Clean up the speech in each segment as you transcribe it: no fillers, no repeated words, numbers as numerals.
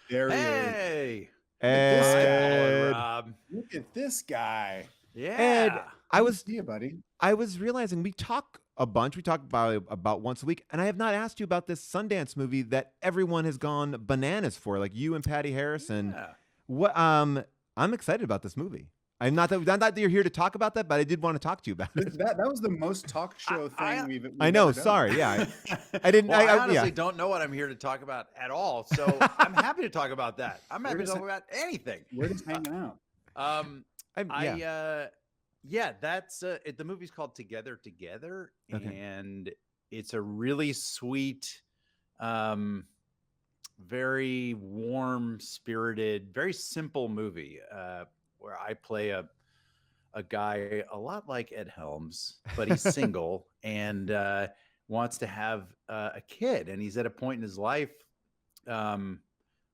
There he is. Hey, Look at this guy. Colin, Ed. Rob. Look at this guy. Ed, Yeah. I Good to was see you, buddy. I was realizing we talk a bunch. We talk about once a week, and I have not asked you about this Sundance movie that everyone has gone bananas for, like you and Patty Harrison. Yeah. What I'm excited about this movie. I'm not that you're here to talk about that, but I did want to talk to you about it. That was the most talk show thing we've I know. ever done. Sorry. Yeah. I didn't. Well, I yeah. honestly don't know what I'm here to talk about at all. So I'm happy to talk about that. I'm happy to just- talk about anything. We're just hanging out. That's the movie's called Together Together, Okay. and it's a really sweet, very warm spirited, very simple movie where I play a guy a lot like Ed Helms, but he's single and wants to have a kid, and he's at a point in his life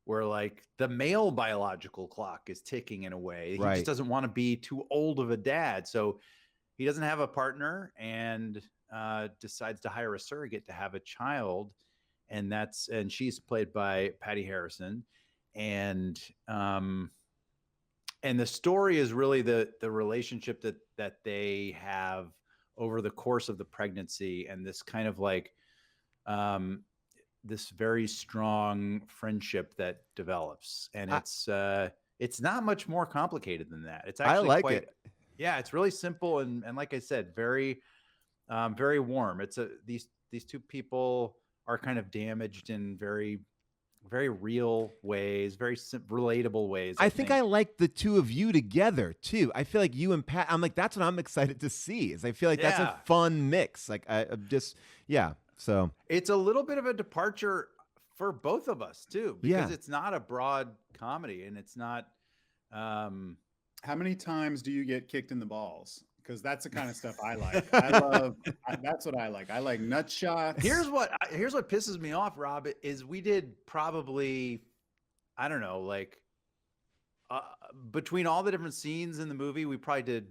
where like the male biological clock is ticking in a way. He Right. just doesn't want to be too old of a dad. So he doesn't have a partner and decides to hire a surrogate to have a child. And she's played by Patty Harrison. And the story is really the relationship that they have over the course of the pregnancy, and this kind of like this very strong friendship that develops, and it's not much more complicated than that. It's actually I like it. Yeah, it's really simple and like I said, very very warm. It's these two people are kind of damaged in very very real ways, very relatable ways. I think I like the two of you together too. I feel like you and Pat. I'm like, that's what I'm excited to see. Is I feel like that's a fun mix. Like I'm just So it's a little bit of a departure for both of us too, because Yeah. it's not a broad comedy, and it's not. How many times do you get kicked in the balls? Because that's the kind of stuff I like. That's what I like. I like nut shots. Here's what pisses me off, Rob, is we did probably, I don't know, like between all the different scenes in the movie, we probably did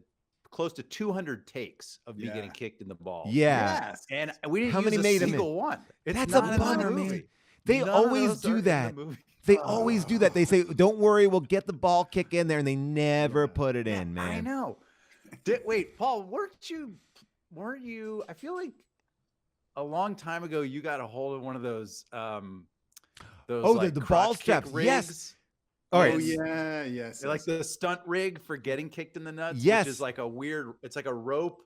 close to 200 takes of me getting kicked in the balls. Yeah. Yes. And we didn't How use many a made 'em in? single one. It's That's not a in the bummer, movie. man. They None of always those are do in that. the movie. They always do that. They say, "Don't worry, we'll get the ball kick in there," and they never put it in, man. I know. Wait, Paul, weren't you? I feel like a long time ago you got a hold of one of those. Like the crotch ball kick straps. rigs. Yes. All right. Oh yeah, yes. Like the stunt rig for getting kicked in the nuts. Yes. Which is like it's like a rope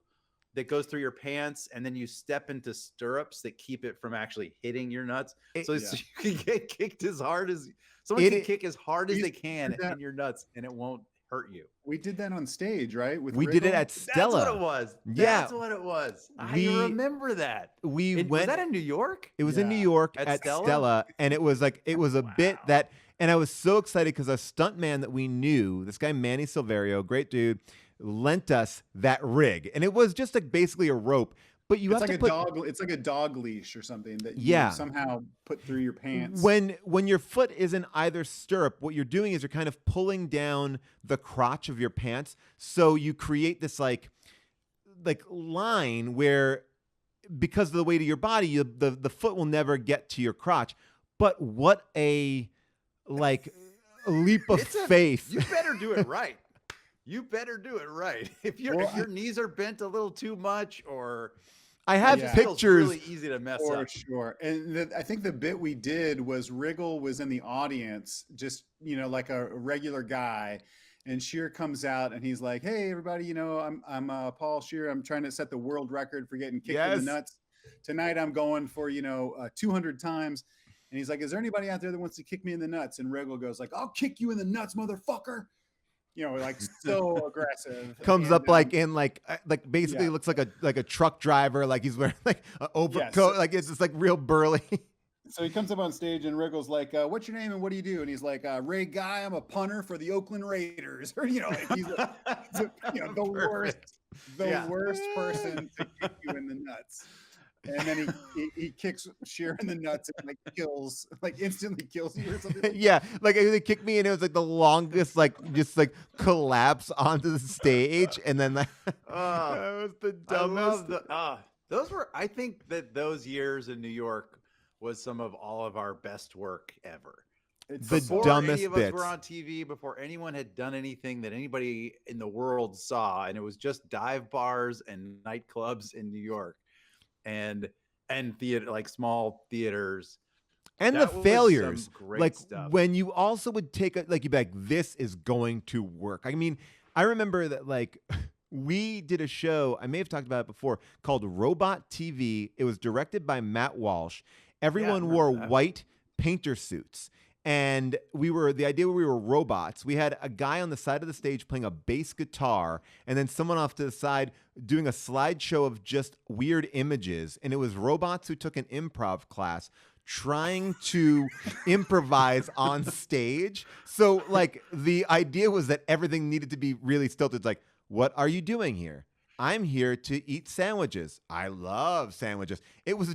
that goes through your pants, and then you step into stirrups that keep it from actually hitting your nuts. So you can get kicked as hard as someone can kick as hard as they can in your nuts, and it won't hurt you. We did that on stage, right? We did it at Stella. That's what it was. Yeah. That's what it was. I We- remember that. Was that in New York? It was in New York at Stella, and it was a bit that, and I was so excited because a stunt man that we knew, this guy Manny Silverio, great dude, lent us that rig, and it was just like basically a rope. But you It's have like to a put dog. It's like a dog leash or something that you somehow put through your pants. when your foot is in either stirrup, what you're doing is you're kind of pulling down the crotch of your pants, so you create this like line where, because of the weight of your body, the foot will never get to your crotch. But what a leap of faith! You better do it right. You better do it right. If your knees are bent a little too much, or I have pictures. It's really easy to mess For up. sure. And I think the bit we did was Riggle was in the audience, just, like a regular guy. And Scheer comes out and he's like, "Hey, everybody, I'm Paul Scheer. I'm trying to set the world record for getting kicked in the nuts. Tonight I'm going for, 200 times." And he's like, "Is there anybody out there that wants to kick me in the nuts?" And Riggle goes like, "I'll kick you in the nuts, motherfucker." Like so aggressive. Comes up basically looks like a truck driver, like he's wearing like an overcoat, like it's just like real burly. So he comes up on stage and Riggle's like, "What's your name and what do you do?" And he's like, "Ray Guy, I'm a punter for the Oakland Raiders." Or he's the worst person to kick you in the nuts. And then he kicks Scheer in the nuts and instantly kills you or something. Yeah, like they kicked me and it was like the longest just collapse onto the stage, and then that was the dumbest. I think that those years in New York was some of all of our best work ever. It's The Before dumbest any of us bits. were on TV, before anyone had done anything that anybody in the world saw, and it was just dive bars and nightclubs in New York, and theater, like small theaters. And the That was failures, some great like stuff. when you also would take a, like, you'd be like, this is going to work. I mean, I remember that, like, we did a show, I may have talked about it before, called Robot TV. It was directed by Matt Walsh. Everyone wore remember that. white painter suits. And the idea we were robots. We had a guy on the side of the stage playing a bass guitar, and then someone off to the side doing a slideshow of just weird images. And it was robots who took an improv class trying to improvise on stage. So, like, the idea was that everything needed to be really stilted. It's like, what are you doing here? I'm here to eat sandwiches. I love sandwiches. It was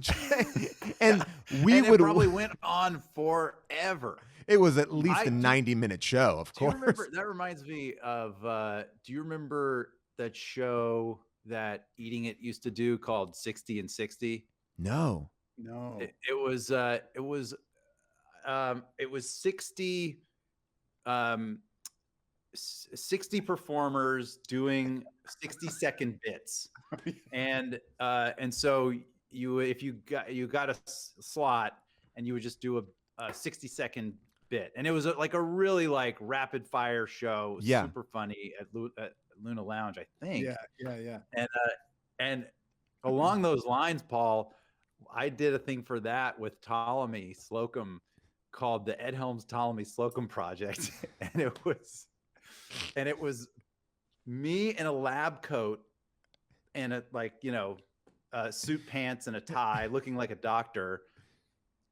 and it probably went on forever. It was at least a 90-minute show, of course. That reminds me of, do you remember that show that Eating It used to do called 60 and 60? No. It was 60 60 performers doing 60-second bits. And so if you got a slot, and you would just do a 60-second bit, and it was like a really like rapid fire show. Yeah. Super funny at Luna Lounge, I think. Yeah. And along those lines, Paul, I did a thing for that with Ptolemy Slocum called the Ed Helms Ptolemy Slocum Project. And it was me in a lab coat and suit pants and a tie, looking like a doctor,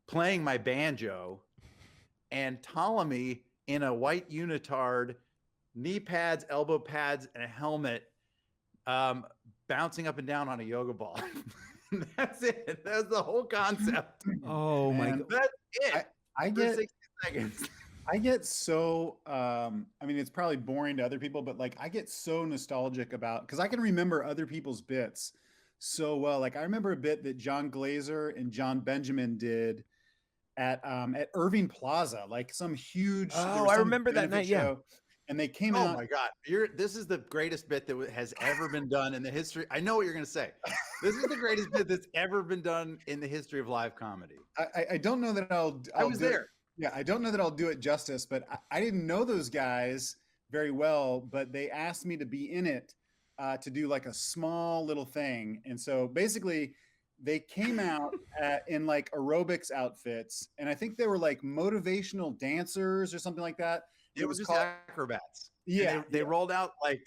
playing my banjo, and Ptolemy in a white unitard, knee pads, elbow pads, and a helmet, bouncing up and down on a yoga ball. That's it. That's the whole concept. Oh my God. That's it. I for get 60 seconds. I get so I mean, it's probably boring to other people, but like I get so nostalgic about, because I can remember other people's bits so well. Like I remember a bit that John Glaser and John Benjamin did at Irving Plaza, like some huge. Oh, I remember that night. Yeah. And they came out. Oh my God. This is the greatest bit that has ever been done in the history. I know what you're going to say. This is the greatest bit that's ever been done in the history of live comedy. I don't know that I was there. Yeah, I don't know that I'll do it justice, but I didn't know those guys very well, but they asked me to be in it to do like a small little thing. And so basically they came out in like aerobics outfits, and I think they were like motivational dancers or something like that. It was just acrobats. Yeah, they rolled out like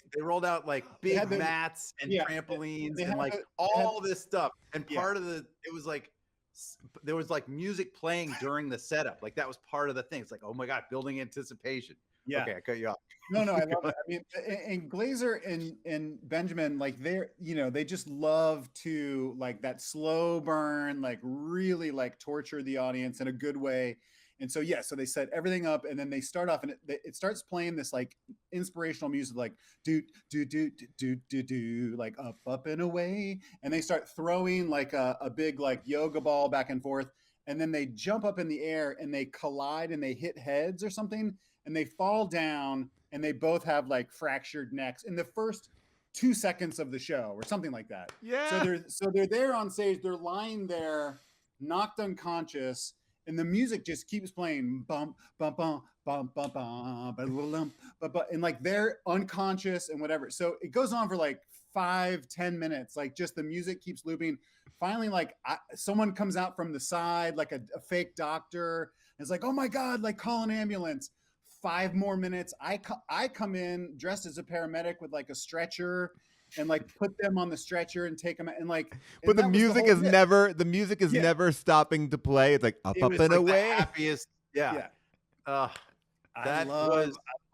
big mats and trampolines and like all this stuff. And part of it was like there was like music playing during the setup. Like that was part of the thing. It's like, oh my God, building anticipation. Yeah. Okay, I cut you off. No, I love it. I mean, and Glaser and Benjamin, like they just love to like that slow burn, like really like torture the audience in a good way. And so, so they set everything up, and then they start off, and it starts playing this like inspirational music, like do, like up and away. And they start throwing like a big like yoga ball back and forth. And then they jump up in the air and they collide and they hit heads or something, and they fall down, and they both have like fractured necks in the first 2 seconds of the show or something like that. Yeah. So they're there on stage, they're lying there, knocked unconscious. And the music just keeps playing, bum, bum, bum, bum, bum, bum, bum, bum, and like they're unconscious and whatever. So it goes on for like 5-10 minutes. Like just the music keeps looping. Finally, like someone comes out from the side, like a fake doctor. And it's like, oh my God, like call an ambulance. 5 more minutes. I come in dressed as a paramedic with like a stretcher, and like put them on the stretcher and take them, and like. But the music is never stopping to play. It's like up and like away. The happiest, I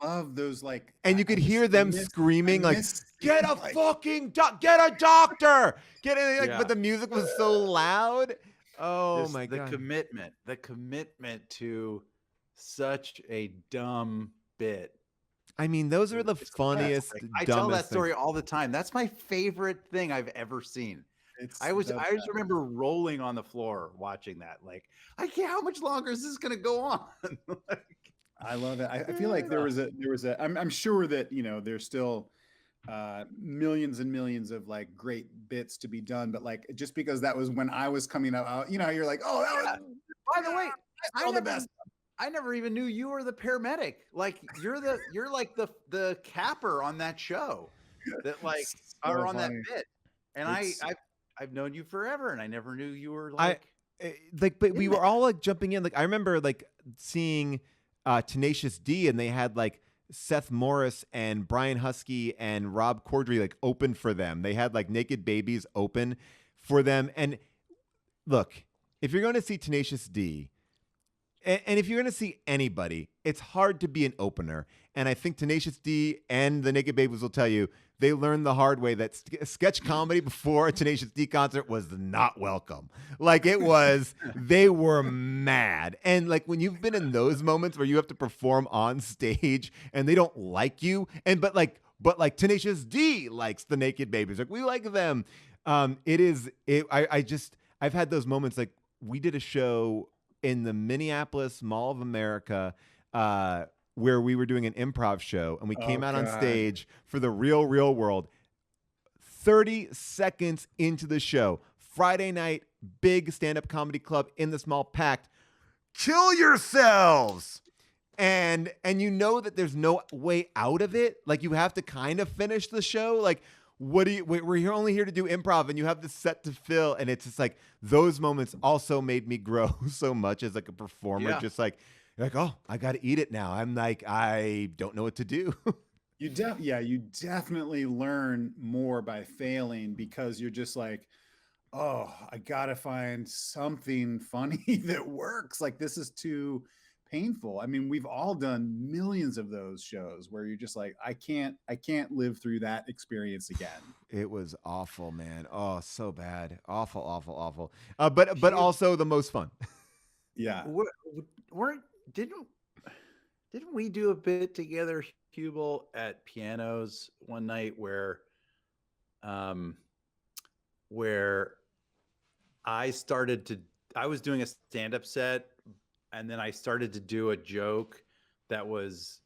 love those like. And you could hear them screaming like, "Get a fucking get a doctor! Get in!" Like, but the music was so loud. Oh my God! The commitment to such a dumb bit. I mean, those are the funniest. I tell that story all the time. That's my favorite thing I've ever seen. It's I the just remember rolling on the floor watching that. Like, I can't. How much longer is this going to go on? Like, I love it. I feel like there was a. I'm sure that there's still millions and millions of like great bits to be done, but like just because that was when I was coming up, you're like, oh, that was. By the way, all the best. I never even knew you were the paramedic. Like you're like the capper on that show that like are on that bit. And I've known you forever, and I never knew you were like but we were all like jumping in. Like I remember like seeing Tenacious D, and they had like Seth Morris and Brian Husky and Rob Corddry like open for them. They had like Naked Babies open for them. And look, if you're going to see Tenacious D, and if you're going to see anybody, it's hard to be an opener. And I think Tenacious D and the Naked Babies will tell you they learned the hard way that sketch comedy before a Tenacious D concert was not welcome. Like it was, they were mad. And like when you've been in those moments where you have to perform on stage and they don't like you, but Tenacious D likes the Naked Babies. Like we like them. I've had those moments. Like we did a show in the Minneapolis Mall of America, where we were doing an improv show, and we came out on stage for the Real World. 30 seconds into the show, Friday night, big stand-up comedy club in the small, packed. Kill yourselves! And you know that there's no way out of it. Like you have to kind of finish the show. Like we're only here to do improv, and you have the set to fill, and it's just like those moments also made me grow so much as like a performer. Yeah. Just like, oh, I got to eat it now. I'm like, I don't know what to do. You definitely learn more by failing, because you're just like, oh, I got to find something funny that works. Like this is too painful. I mean, we've all done millions of those shows where you're just like, I can't live through that experience again. It was awful, man. Oh, so bad. Awful. But also the most fun. Yeah. Didn't we do a bit together, Hubel, at Pianos one night where I was doing a stand-up set, and then I started to do a joke that was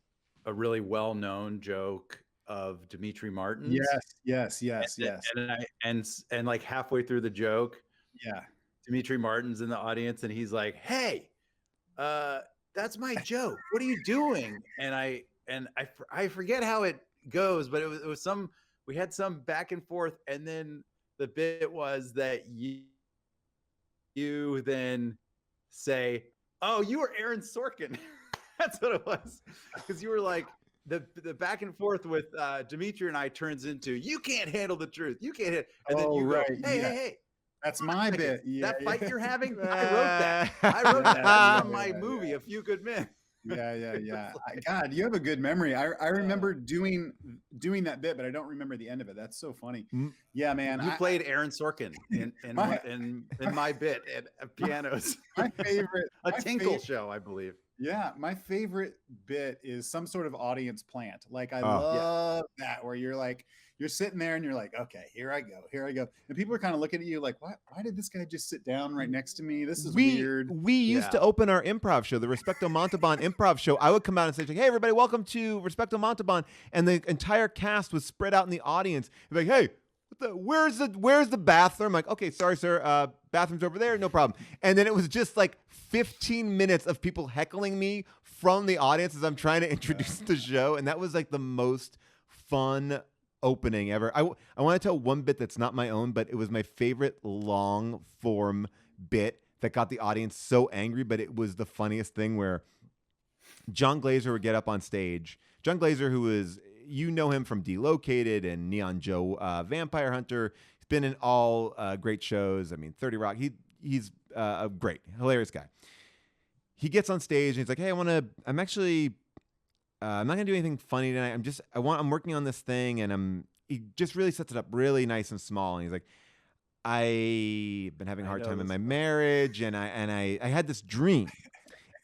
a really well-known joke of Dimitri Martin's. Yes. And like halfway through the joke, yeah, Dimitri Martin's in the audience, and he's like, "Hey, that's my joke. What are you doing?" And I forget how it goes, but it was we had some back and forth, and then the bit was that you then say, "Oh, you were Aaron Sorkin." That's what it was, because you were like the back and forth with Dimitri and I turns into, "You can't handle the truth. You can't hit," and then you go, "Hey. That's my bit." That fight you're having, I wrote that from my movie, A Few Good Men. Yeah. God, you have a good memory. I remember doing that bit, but I don't remember the end of it. That's so funny. Yeah, man. You played Aaron Sorkin in my bit at Pianos. My favorite, a Tinkle show, I believe. Yeah, my favorite bit is some sort of audience plant. Like I love that, where you're like, you're sitting there and you're like, okay, here I go. And people are kind of looking at you like, why did this guy just sit down right next to me? This is weird. We used to open our improv show, the Respecto Montalban improv show. I would come out and say, hey, everybody, welcome to Respecto Montalban. And the entire cast was spread out in the audience. Like, hey, where's the bathroom? I'm like, okay, sorry, sir. Bathroom's over there. No problem. And then it was just like 15 minutes of people heckling me from the audience as I'm trying to introduce the show. And that was like the most fun opening ever. I want to tell one bit that's not my own, but it was my favorite long form bit that got the audience so angry, but it was the funniest thing, where John Glaser would get up on stage. John Glaser, who is, you know him from Delocated and Neon Joe, Vampire Hunter. He's been in all great shows. I mean, 30 Rock. He's a great, hilarious guy. He gets on stage and he's like, hey, I'm not gonna do anything funny tonight. I'm working on this thing, and he just really sets it up really nice and small. And he's like, I've been having a hard time in my marriage, and I had this dream.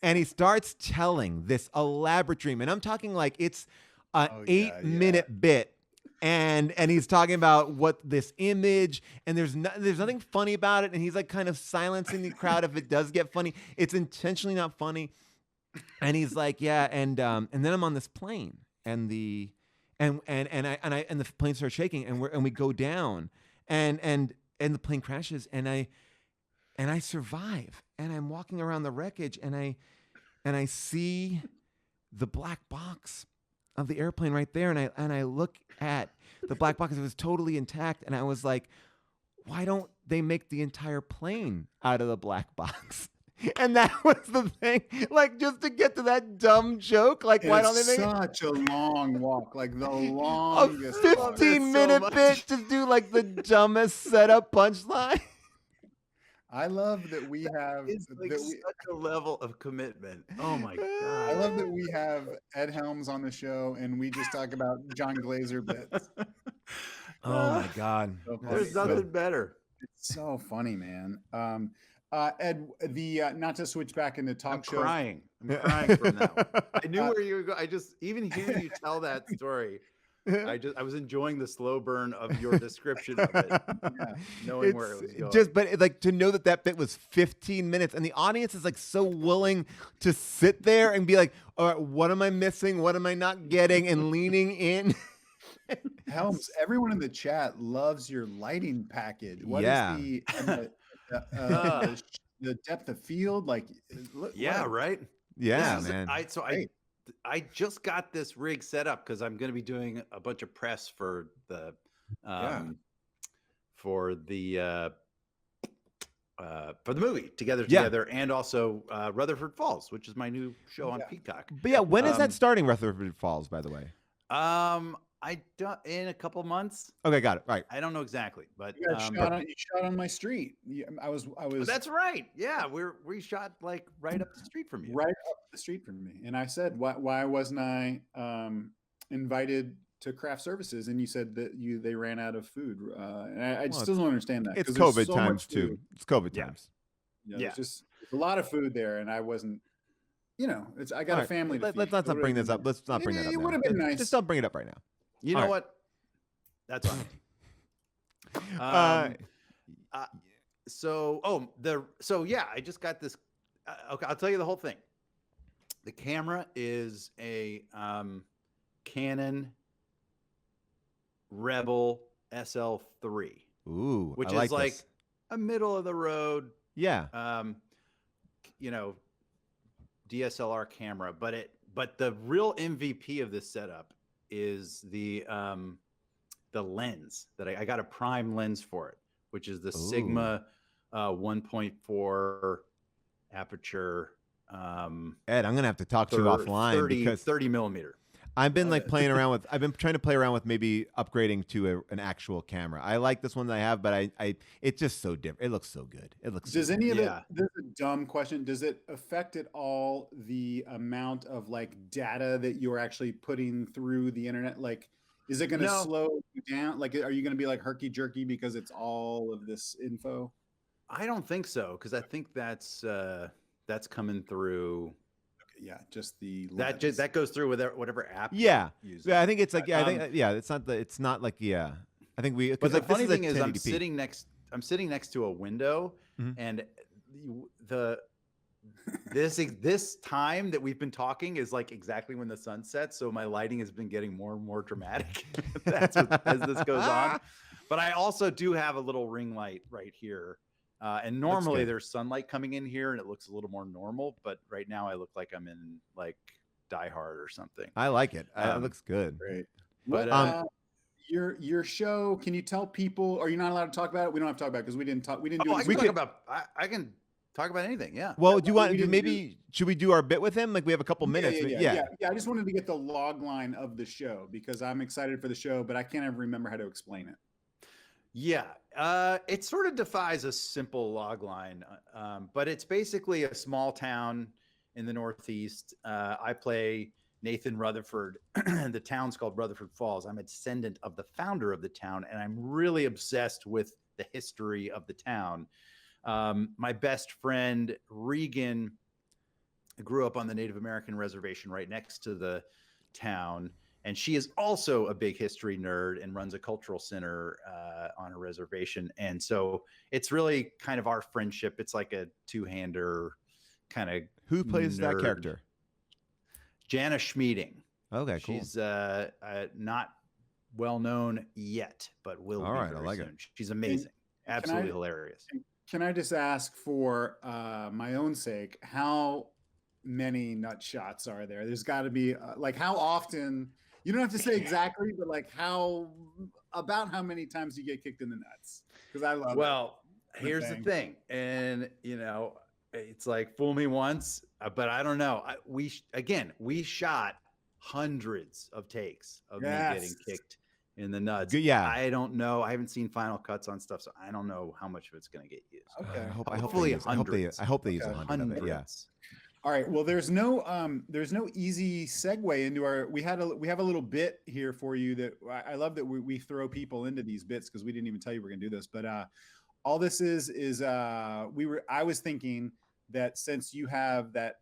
And he starts telling this elaborate dream, and I'm talking like it's an 8-minute bit and he's talking about what this image, and there's nothing funny about it, and he's like kind of silencing the crowd if it does get funny. It's intentionally not funny. And he's like, yeah, and then I'm on this plane, and the plane starts shaking, and we go down, and the plane crashes, and I survive, and I'm walking around the wreckage, and I see the black box of the airplane right there, and I look at the black box. It was totally intact, and I was like, why don't they make the entire plane out of the black box? And that was the thing, like, just to get to that dumb joke, like, why don't they make such a long walk, like the a longest 15-minute bit to do like the dumbest setup punchline? I love that we have It's like such a level of commitment. Oh my god! I love that we have Ed Helms on the show, and we just talk about John Glaser bits. Oh my god! So There's nothing better. It's so funny, man. Ed, not to switch back into talk show. I'm crying from that one. I knew where you were going. I just, even hearing you tell that story, I was enjoying the slow burn of your description of it, knowing where it was going. But like, to know that bit was 15 minutes, and the audience is like so willing to sit there and be like, all right, what am I missing? What am I not getting? And leaning in. Helms, everyone in the chat loves your lighting package. What is the depth of field? Like, right? Yeah, man. I just got this rig set up because I'm going to be doing a bunch of press for the movie Together, and also Rutherford Falls, which is my new show on Peacock. But yeah, when is that starting, Rutherford Falls, by the way? I don't, in a couple months. Okay, got it. Right. I don't know exactly, but you shot on my street. I was. That's right. Yeah, we shot like right up the street from you. Right up the street from me, and I said, why wasn't I invited to craft services? And you said that they ran out of food, and I still don't understand that. It's COVID times too. It's COVID times. There's just a lot of food there, and I wasn't. I got a family. Let's not bring this up. Let's not bring that up. It would have been nice. Just don't bring it up right now. You know what? That's fine. I just got this. Okay, I'll tell you the whole thing. The camera is a Canon Rebel SL3. Ooh, which I is like a middle of the road. Yeah. DSLR camera, but the real MVP of this setup is the lens that I got a prime lens for it, which is the Sigma 1.4 aperture. Ed, I'm gonna have to talk to you offline because 30 millimeter. I've been playing around with. I've been trying to play around with maybe upgrading to an actual camera. I like this one that I have, but it's just so different. It looks so good. It looks. Does any of it? This is a dumb question. Does it affect at all the amount of data that you're actually putting through the internet? Like, is it going to slow you down? Like, are you going to be like herky jerky because it's all of this info? I don't think so, because I think that's coming through. Yeah, just the lens. That goes through with whatever app. Yeah, I think it's like I think it's not like I think we. But the funny thing is, I'm sitting next to a window, and this time that we've been talking is like exactly when the sun sets. So my lighting has been getting more and more dramatic as this goes on. But I also do have a little ring light right here. And normally there's sunlight coming in here and it looks a little more normal, but right now I look like I'm in like Die Hard or something. I like it. It looks good. Great. But your show, can you tell people, are you not allowed to talk about it? We don't have to talk about it because we didn't talk it. I can talk about anything. Yeah. Well, do you want should we do our bit with him? Like, we have a couple minutes. Yeah. I just wanted to get the log line of the show because I'm excited for the show, but I can't ever remember how to explain it. Yeah, it sort of defies a simple log line, but it's basically a small town in the Northeast. I play Nathan Rutherford. The town's called Rutherford Falls. I'm a descendant of the founder of the town, and I'm really obsessed with the history of the town. My best friend, Regan, grew up on the Native American reservation right next to the town. and she is also a big history nerd and runs a cultural center on a reservation. And so it's really kind of our friendship. It's like a two-hander kind of. Who plays that character? Jana Schmieding. Okay, cool. She's not well known yet, but will be very I like soon. it. She's amazing, absolutely hilarious. Can I just ask for my own sake, how many nut shots are there? There's got to be like, how often? You don't have to say exactly, but like how many times you get kicked in the nuts? Because I love it. Well, here's the thing, and it's like fool me once, but I don't know. We shot hundreds of takes of me getting kicked in the nuts. Yeah, I don't know. I haven't seen final cuts on stuff, so I don't know how much of it's going to get used. Okay, I hope they use 100 of it. Yeah. All right. Well, there's no easy segue into our. We have a little bit here for you that I love that we throw people into these bits because we didn't even tell you we're gonna do this. But all this is I was thinking that since you have that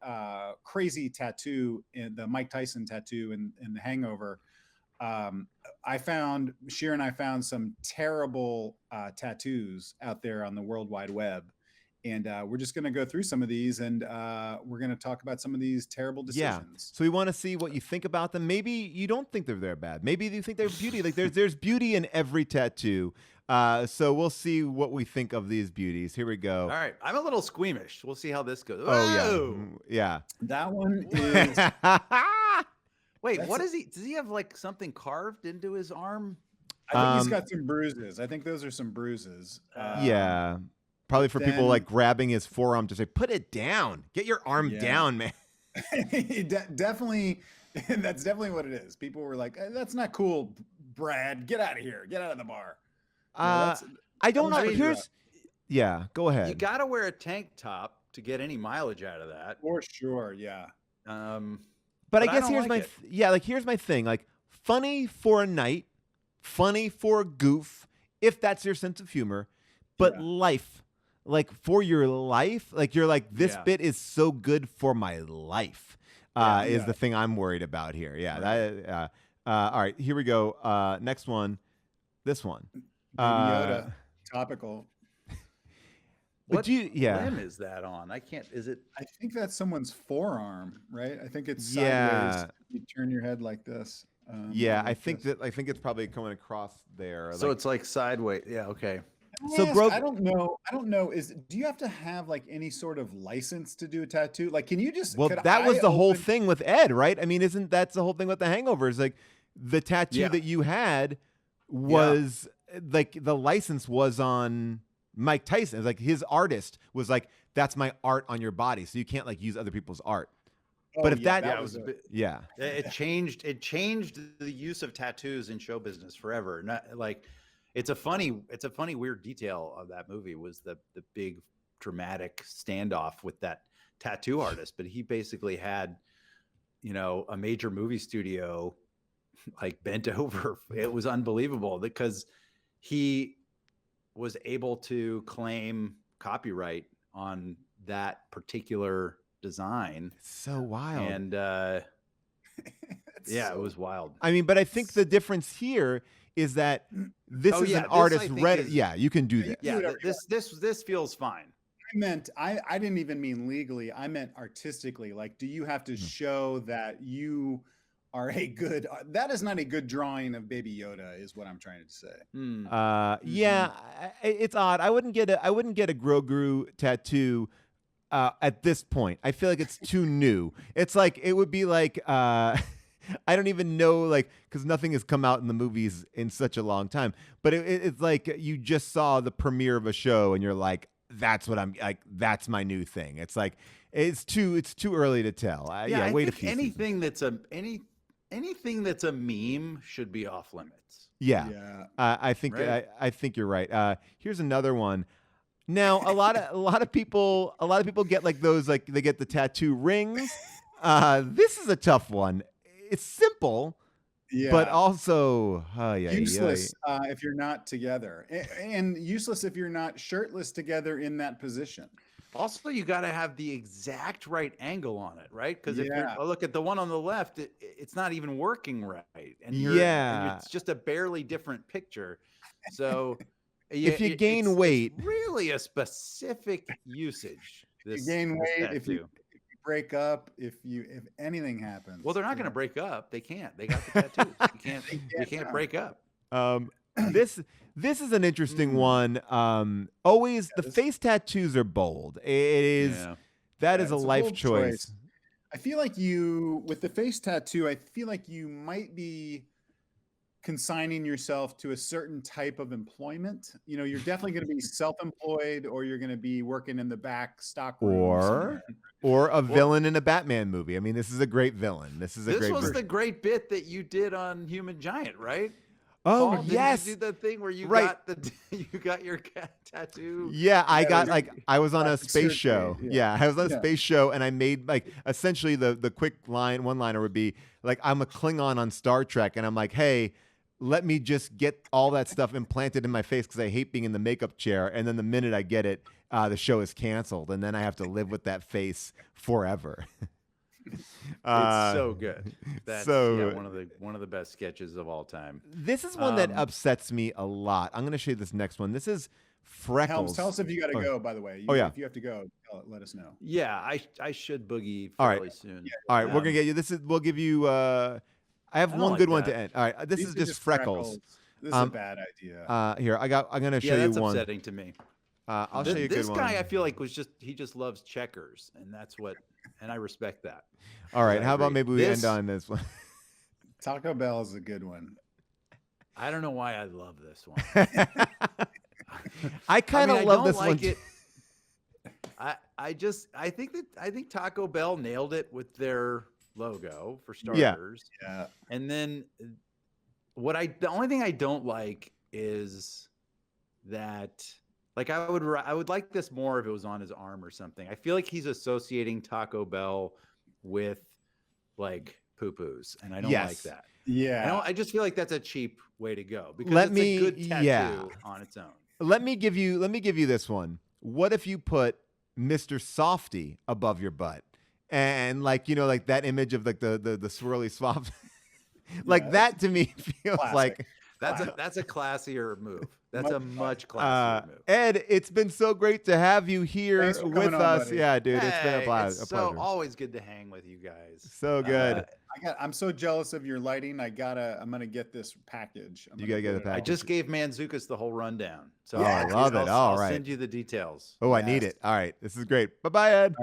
crazy tattoo in the Mike Tyson tattoo in the Hangover, Scheer and I found some terrible tattoos out there on the World Wide Web. And we're just going to go through some of these, and we're going to talk about some of these terrible decisions. Yeah. So we want to see what you think about them. Maybe you don't think they're bad. Maybe you think they're beauty. Like there's beauty in every tattoo. So we'll see what we think of these beauties. Here we go. All right. I'm a little squeamish. We'll see how this goes. Oh, yeah. That one is... Wait, what is he? Does he have like something carved into his arm? I think he's got some bruises. I think those are some bruises. Yeah. Probably for people like grabbing his forearm to say, put it down. Get your arm down, man. Definitely. That's definitely what it is. People were like, that's not cool, Brad. Get out of here. Get out of the bar. I don't know. Go ahead. You got to wear a tank top to get any mileage out of that. For sure. Yeah. But I guess here's here's my thing. Like, funny for a night, funny for a goof, if that's your sense of humor. But life. Like for your life, like you're like, this bit is so good for my life, is the thing I'm worried about here. Yeah. All right, here we go. Next one. This one. Baby Yoda. Topical. What limb is that on? I can't, is it? I think that's someone's forearm, right? I think it's sideways. You turn your head like this. I think it's probably coming across there. So it's like sideways. Yeah. Okay. So I don't know. Do you have to have like any sort of license to do a tattoo? Like, can you just? Well, that was the whole thing with Ed, right? I mean, that's the whole thing with the Hangovers? Like, the tattoo that you had was like the license was on Mike Tyson. Like his artist was like, that's my art on your body, so you can't like use other people's art. But if that was it changed the use of tattoos in show business forever. Not like. It's a funny weird detail of that movie was the big dramatic standoff with that tattoo artist, but he basically had, a major movie studio like bent over. It was unbelievable because he was able to claim copyright on that particular design. It's so wild. And it was wild. I mean, but I think the difference here is that this is an artist ready. You can do this. Yeah, this feels fine. I didn't even mean legally. I meant artistically. Like, do you have to show that you are that is not a good drawing of Baby Yoda is what I'm trying to say. It's odd. I wouldn't get a Grogu tattoo at this point. I feel like it's too new. It's like, it would be like, I don't even know, like, because nothing has come out in the movies in such a long time. But it's like you just saw the premiere of a show and you're like, that's what I'm like. That's my new thing. It's like it's too early to tell. Wait a few. Anything that's a meme should be off limits. I think right? I think you're right. Here's another one. Now a lot of people get like those, like they get the tattoo rings. This is a tough one. It's simple, but also useless if you're not together, and useless if you're not shirtless together in that position. Also, you got to have the exact right angle on it, right? Because if you're look at the one on the left, it's not even working right, and it's just a barely different picture. So, if you gain weight, it's really a specific usage. You gain weight if you break up, if anything happens. Well, they're not going to break up. They can't. They got the tattoos. You can't break up. This is an interesting one. Always the face tattoos are bold. It is that is a life choice. I feel like with the face tattoo, I feel like you might be consigning yourself to a certain type of employment. You know, you're definitely going to be self-employed, or you're going to be working in the back stock room or a villain in a Batman movie. I mean, this is a great villain. This was the great bit that you did on Human Giant, right? Oh, Paul, yes. Did you do the thing where you got your cat tattoo? Yeah, I was on a space show. Yeah, I was on a space show, and I made essentially the quick one-liner would be like, I'm a Klingon on Star Trek, and I'm like, hey, let me just get all that stuff implanted in my face because I hate being in the makeup chair. And then the minute I get it, the show is canceled, and then I have to live with that face forever. It's so good. That's one of the best sketches of all time. This is one that upsets me a lot. I'm going to show you this next one. This is Freckles. Helms, tell us if you got to go, by the way. If you have to go, let us know. Yeah, I should boogie fairly soon. Yeah. All right, we're going to get you. We'll give you I have one good one to end. All right, this is just Freckles. This is a bad idea. Here, I'm going to show you one. Yeah, that's upsetting to me. I'll show you a good one. This guy, I feel like he just loves checkers, and I respect that. All right, how about maybe we end on this one? Taco Bell is a good one. I don't know why I love this one. I kind of love this one. I think Taco Bell nailed it with their logo for starters. Yeah. And then the only thing I don't like is that, like, I would like this more if it was on his arm or something. I feel like he's associating Taco Bell with like poo-poos, and I don't like that. Yeah. I just feel like that's a cheap way to go because it's a good tattoo on its own. Let me give you this one. What if you put Mr. Softy above your butt? And like that image of like the swirly soft, like that to me feels classic. Like that's a classier move. That's a much classier move. Ed, it's been so great to have you here with us. Buddy. Yeah, dude, it's been a pleasure. So always good to hang with you guys. So good. I'm so jealous of your lighting. I'm gonna get this package. You gotta get the package. I just gave Manzukis the whole rundown. So I love it. All right. I'll send you the details. Oh, I need it. All right. This is great. Bye-bye, Ed.